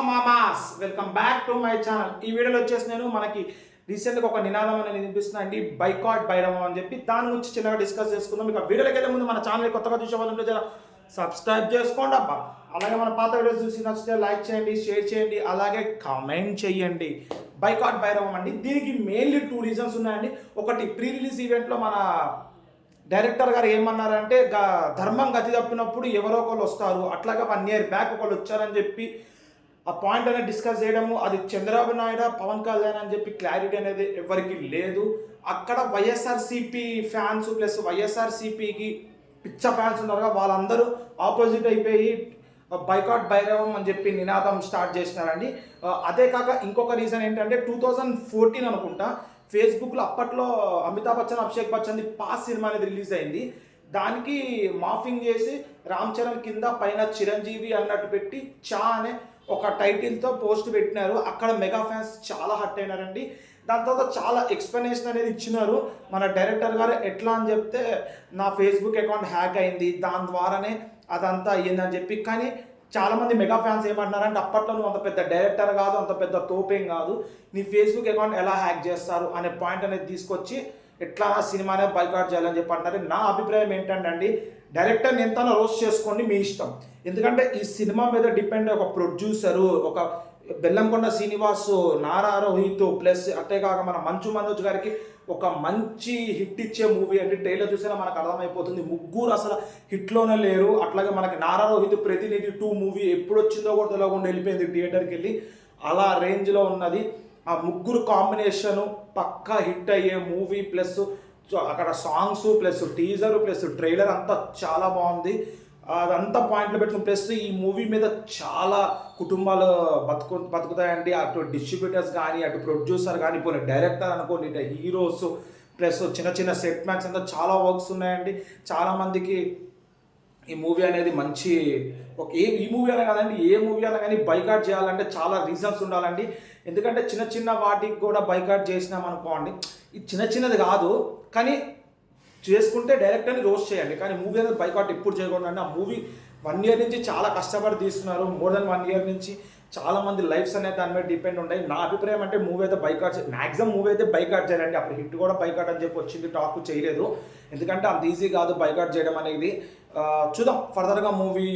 మామాస్ welcome back to my channel. ఈ వీడియోలో వచ్చేసి నేను మనకి రీసెంట్గా ఒక నినాదం అనేది వినిపిస్తున్నా అండి, బైకాట్ భైరవం అని చెప్పి. దాని గురించి చిన్నగా డిస్కస్ చేసుకుందాం. మీకు ఆ వీడియోలోకి వెళ్ళే ముందు మన ఛానల్ కొత్తగా చూసే వాళ్ళు ఉంటే జర సబ్స్క్రైబ్ చేసుకోండి అబ్బా. అలాగే మన పాత వీడియోస్ చూసి నచ్చితే లైక్ చేయండి, షేర్ చేయండి, అలాగే కామెంట్ చేయండి. బైకాట్ భైరవం అండి, దీనికి మెయిన్లీ 2 రీజన్స్ ఉన్నాయండి. ఒకటి, ప్రీ రిలీజ్ ఈవెంట్లో మన డైరెక్టర్ గారు ఏమన్నారంటే, ధర్మం గతి తప్పినప్పుడు ఎవరో ఒకరు వస్తారు, అట్లాగా 1 year బ్యాక్ ఒకళ్ళు వచ్చారని చెప్పి ఆ పాయింట్ అనేది డిస్కస్ చేయడము. అది చంద్రబాబు నాయుడు, పవన్ కళ్యాణ్ అని చెప్పి క్లారిటీ అనేది ఎవరికి లేదు. అక్కడ వైఎస్ఆర్సీపీ ఫ్యాన్స్ ప్లస్ వైఎస్ఆర్సీపీకి పిచ్చ ఫ్యాన్స్ ఉన్నారు, వాళ్ళందరూ ఆపోజిట్ అయిపోయి బైకాట్ భైరవం అని చెప్పి నినాదం స్టార్ట్ చేసినారండి. అదే కాక ఇంకొక రీజన్ ఏంటంటే 2014 అనుకుంటా ఫేస్బుక్లో అప్పట్లో అమితాబ్ బచ్చన్, అభిషేక్ బచ్చన్ది పాస్ సినిమా అనేది రిలీజ్ అయింది. దానికి మాఫింగ్ చేసి రామ్ చరణ్ కింద పైన చిరంజీవి అన్నట్టు పెట్టి చా అనే ఒక టైటిల్తో పోస్ట్ పెట్టినారు. అక్కడ మెగా ఫ్యాన్స్ చాలా హర్ట్ అయినారండి. దాని తర్వాత చాలా ఎక్స్ప్లెనేషన్ అనేది ఇచ్చినారు మన డైరెక్టర్ గారు. ఎట్లా అని చెప్తే, నా ఫేస్బుక్ అకౌంట్ హ్యాక్ అయింది, దాని ద్వారానే అదంతా అయ్యిందని చెప్పి. కానీ చాలామంది మెగా ఫ్యాన్స్ ఏమంటున్నారంటే, అప్పట్లో నువ్వు అంత పెద్ద డైరెక్టర్ కాదు, అంత పెద్ద తోపేం కాదు, నీ ఫేస్బుక్ అకౌంట్ ఎలా హ్యాక్ చేస్తారు అనే పాయింట్ అనేది తీసుకొచ్చి ఎట్లా నా సినిమానే బైకాట్ చేయాలని చెప్పి అంటారు. నా అభిప్రాయం ఏంటంటే అండి, డైరెక్టర్ని ఎంతనో రోస్ట్ చేసుకోండి, మీ ఇష్టం. ఎందుకంటే ఈ సినిమా మీద డిపెండ్ ఒక ప్రొడ్యూసరు, ఒక బెల్లంకొండ శ్రీనివాసు, నారా రోహిత్ ప్లస్ అంతేకాక మన మంచు మనోజ్ గారికి ఒక మంచి హిట్ ఇచ్చే మూవీ అండి. ట్రైలర్ చూసినా మనకు అర్థమైపోతుంది, ముగ్గురు అసలు హిట్లోనే లేరు. అట్లాగే మనకి నారా రోహిత్ ప్రతినిధి 2 మూవీ ఎప్పుడు వచ్చిందో కూడా తెలియకుండా వెళ్ళిపోయింది థియేటర్కి వెళ్ళి, అలా రేంజ్లో ఉన్నది. ఆ ముగ్గురు కాంబినేషను పక్కా హిట్ అయ్యే మూవీ. ప్లస్ అక్కడ songs plus teaser plus trailer అంతా చాలా బాగుంది. అదంతా పాయింట్లు పెట్టుకుని, ప్లస్ ఈ మూవీ మీద చాలా కుటుంబాలు బతుకుతాయండి. అటు డిస్ట్రిబ్యూటర్స్ కానీ, అటు ప్రొడ్యూసర్ కానీ, పోనీ డైరెక్టర్ అనుకోండి, ఇటు హీరోస్ ప్లస్ చిన్న చిన్న సెట్ మ్యాక్స్ అంతా చాలా వర్క్స్ ఉన్నాయండి. చాలామందికి ఈ మూవీ అనేది మంచి ఈ మూవీ అనే కాదండి, ఏ మూవీ అయినా కానీ బైకాట్ చేయాలంటే చాలా రీజన్స్ ఉండాలండి. ఎందుకంటే చిన్న చిన్న వాటికి కూడా బైకాట్ చేసినాం అనుకోండి, ఇది చిన్న చిన్నది కాదు, కానీ చేసుకుంటే డైరెక్టర్ని రోస్ట్ చేయండి. కానీ మూవీ అనేది బైకాట్ ఎప్పుడు చేయకూడదు అండి. ఆ మూవీ 1 year నుంచి చాలా కష్టపడి తీస్తున్నారు, మోర్ దెన్ 1 year నుంచి చాలామంది లైఫ్స్ అనేది దాని మీద డిపెండ్ ఉంటాయి. నా అభిప్రాయం అంటే మూవీ అయితే బైకాట్ మ్యాక్సిమం మూవీ అయితే బైకాట్ చేయాలండి. అప్పుడు హిట్ కూడా బైకాట్ అని చెప్పి వచ్చింది, టాక్ చేయలేదు. ఎందుకంటే అంత ఈజీ కాదు బైకాట్ చేయడం అనేది. చూద్దాం ఫర్దర్గా మూవీ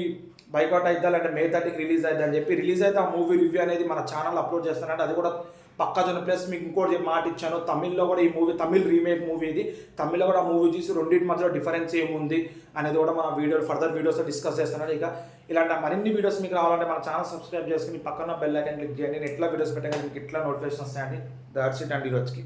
బైకాట్ అవుతా, అంటే May 30కి రిలీజ్ అవుతుంది అని చెప్పి. రిలీజ్ అయితే ఆ మూవీ రివ్యూ అనేది మన ఛానల్ అప్లోడ్ చేస్తానంటే అది కూడా పక్కా జన. ప్లస్ మీకు ఇంకోటి మాట ఇచ్చాను, తమిళ్లో కూడా ఈ మూవీ, తమిళ్ రీమేక్ మూవీ ఇది, తమిళ్లో కూడా ఆ మూవీ చూసి రెండింటి మధ్యలో డిఫరెన్స్ ఏముంది అనేది కూడా మన ఫర్దర్ వీడియోస్లో డిస్కస్ చేస్తున్నాను. ఇక ఇలాంటి మరిన్ని వీడియోస్ మీకు రావాలంటే మన ఛానల్ సబ్స్క్రైబ్ చేసుకుని పక్కన బెల్ ఐకాన్ క్లిక్ చేయండి. నేను ఎట్లా వీడియోస్ పెట్టగానే మీకు ఎట్లా నోటిఫికేషన్ వస్తాయండి. దట్స్ ఇట్ అండి ఈరోజుకి.